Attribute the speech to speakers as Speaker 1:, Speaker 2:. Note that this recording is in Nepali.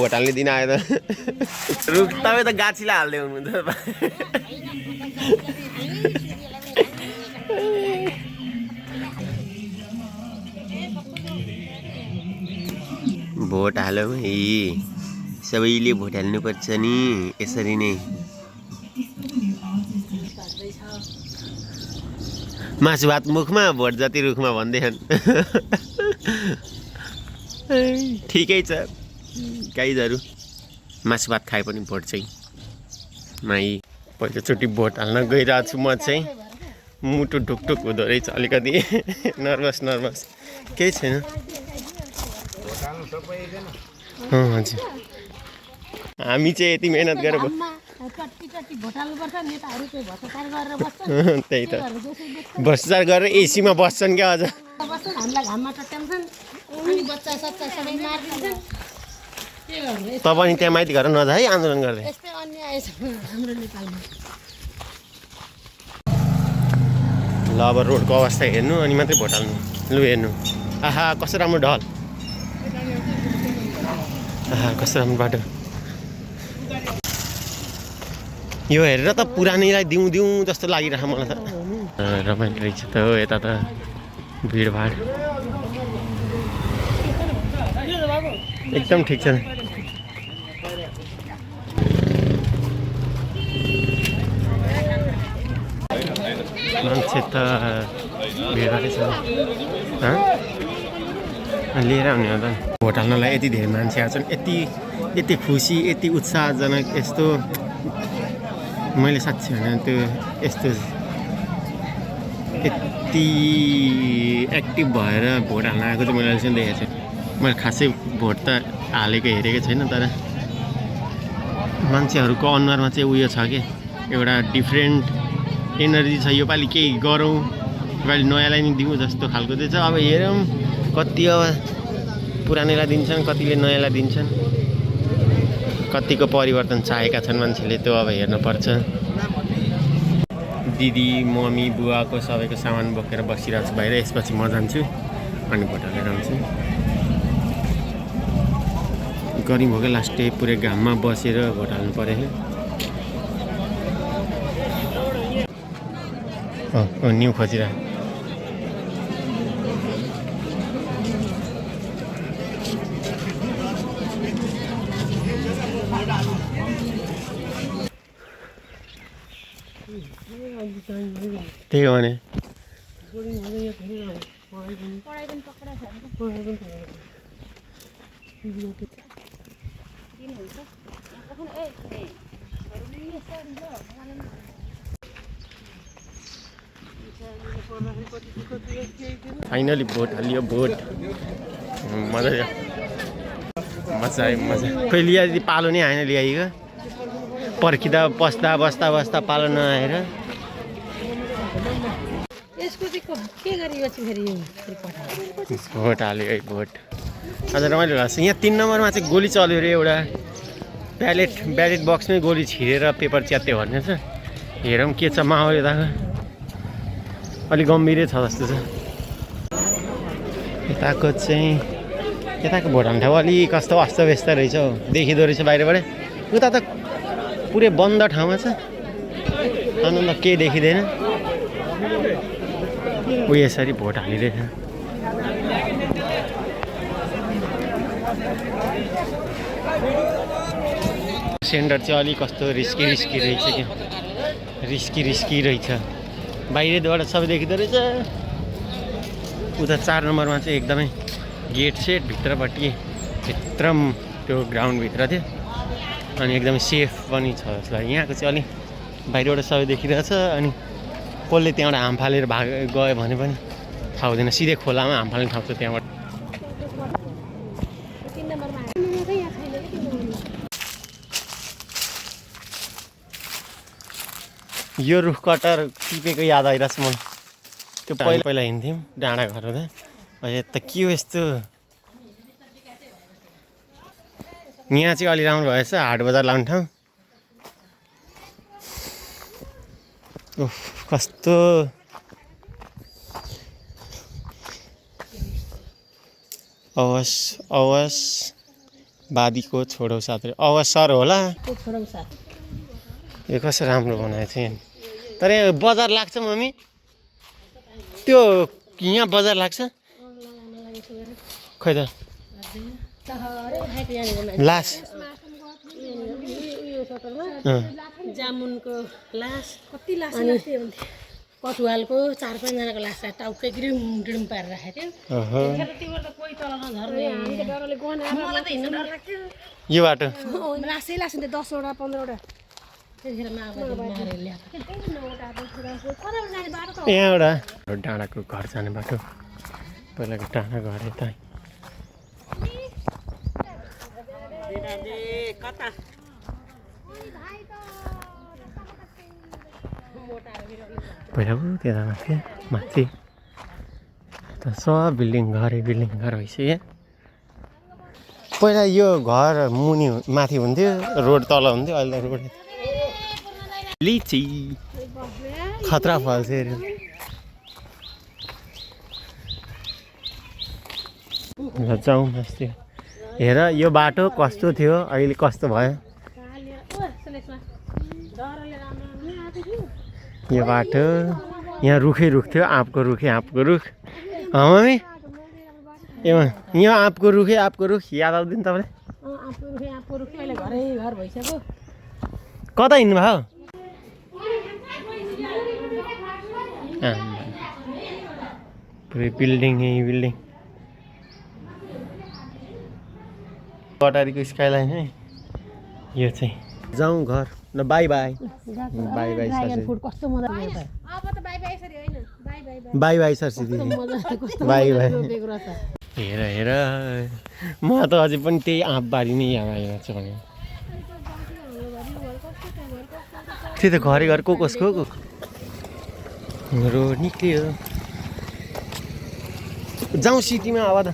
Speaker 1: भोट हाल्ने दिन आयो त रुख तपाईँ त गाछीलाई हाल्दै हुनुहुन्छ भोट हालौँ है सबैले भोट हाल्नुपर्छ नि यसरी नै मासु भात मुखमा भोट जति रुखमा भन्दैछन् ठिकै छ गाइजहरू मासु भात खाए पनि भोट चाहिँ माई पहिलोचोटि भोट हाल्न गइरहेको छु म चाहिँ मुटु ढुकढुक हुँदो रहेछ अलिकति नर्भस केही छैन हजुर हामी चाहिँ यति मेहनत गरेर त्यही त भ्रष्टाचार गरेर एसीमा बस्छन् क्या अझ तपाईँ त्यहाँ माथि घर नजा है आन्दोलन गर्दै ल अब रोडको अवस्था हेर्नु अनि मात्रै भोट हाल्नु लु हेर्नु आहा कस्तो राम्रो ढल आहा कस्तो राम्रो बाटो यो हेरेर त पुरानैलाई दिउँ जस्तो लागिरहेको मलाई त रमाइलो रहेछ त हो यता त भिडभाड एकदम ठिक छ मान्छे त भिडभाडै छ लिएर आउने हो त भोट हाल्नलाई यति धेरै मान्छे आउँछन् यति खुसी यति उत्साहजनक यस्तो मैले साँच्चै होइन त्यो यस्तो यति एक्टिभ भएर भोट हाल्न आएको चाहिँ मैले अहिलेसम्म देखेको छु मैले खासै भोट त हालेको हेरेको छैन तर मान्छेहरूको अनुहारमा चाहिँ उयो छ कि एउटा डिफ्रेन्ट एनर्जी छ योपालि केही गरौँ योपालि नयाँलाई नि दिउँ जस्तो खालको चाहिँ छ अब हेरौँ कति अब पुरानैलाई दिन्छन् कतिले नयाँलाई दिन्छन् कतिको परिवर्तन चाहेका छन् मान्छेले त्यो अब हेर्नुपर्छ दिदी मम्मी बुवाको सबैको सामान बोकेर बसिरहेको छु बाहिर यसपछि म जान्छु अनि भोट हालेर आउँछु गरिब भोकै लास्टै पुरै घाममा बसेर भोट हाल्नु पऱ्यो न्यु खोजिरहेको त्यही हो भने फाइनली भोट हालियो भोट मजा आयो मजा खोइ लिया पालो नै आएन ल्याइको पर्खिँदा बस्दा पालो नआएर भोट हाल्यो है भोट आज रमाइलो लाग्छ यहाँ 3 नम्बरमा चाहिँ गोली चल्यो अरे एउटा ब्यालेट बक्समै गोली छिरेर पेपर च्यात्यो भन्ने छ हेरौँ के छ माहौल अलिक गम्भीरै छ जस्तो छ यताको भोट हाल्ने ठाउँ अलिक कस्तो अस्तव्यस्त रहेछ हौ देखिँदो रहेछ बाहिरबाट उता त पुरै बन्द ठाउँमा छ आनन्द केही देखिँदैन ऊ यसरी भोट हालिरहेछ सेन्टर चाहिँ अलिक कस्तो रिस्की रहेछ क्या रिस्की रहेछ बाहिरबाट सबै देखिँदो रहेछ उता 4 नम्बरमा चाहिँ एकदमै गेट सेट भित्रपट्टि त्यो ग्राउन्डभित्र थियो अनि एकदमै सेफ पनि छ जस्तो लाग्यो यहाँको चाहिँ अलिक बाहिरबाट सबै देखिरहेछ अनि कसले त्यहाँबाट हाम फालेर गयो भने पनि थाहा हुँदैन सिधै खोलामा हाम फाल्ने ठाउँ छ त्यहाँबाट यो रुख कटर टिपेको याद आइरहेछ मलाई त्यो पहिला हिँड्थ्यौँ डाँडा घर हुँदा अहिले त के हो यस्तो यहाँ चाहिँ अलि राम्रो भएछ हाट बजार लाउने ठाउँ कस्तो आवाज बादीको छोडो साथ अवसर होला
Speaker 2: छोडौँ साथ
Speaker 1: यो कस्तो राम्रो बनाएको थियो तर यहाँ बजार लाग्छ मम्मी त्यो यहाँ बजार लाग्छ खै त लास
Speaker 2: जामुनको लास कति लास कटुवालको 4-5 जनाको लास टाउकै ग्रिम ग्रिम पारेर राखेको थियो कोही तल नझर्ने मलाई त हिँड्न डर लाग्थ्यो
Speaker 1: यो बाटो
Speaker 2: लासै लास 10वटा 15वटा त्यतिखेर मारेर ल्याएको
Speaker 1: यहाँबाट डाँडाको घर जाने बाटो पहिलाको डाँडा घर यता पहिला पो त्यता माथि माथि त सब बिल्डिङ घर भइसक्यो पहिला यो घर मुनि माथि हुन्थ्यो रोड तल हुन्थ्यो अहिले त रोड लिची खतरा फल्छ जाउँ अस्ति हेर यो बाटो कस्तो थियो अहिले कस्तो भयो यो बाटो यहाँ रुखै रुख थियो आँपको रुख मम्मी यहाँ आँपको रुख याद आउँदैन तपाईँलाई कता हिँड्नु भयो पुरै बिल्डिङ कटारीको स्काइलाइन है यो चाहिँ जाउँ घर ल बाई बाई सरसिती बाई हेर म त अझै पनि त्यही आँपबारी नै याद आइरहेको छ भने त्यही त घर को कसको रोड निक्लियो जाउँ सिटीमा अब त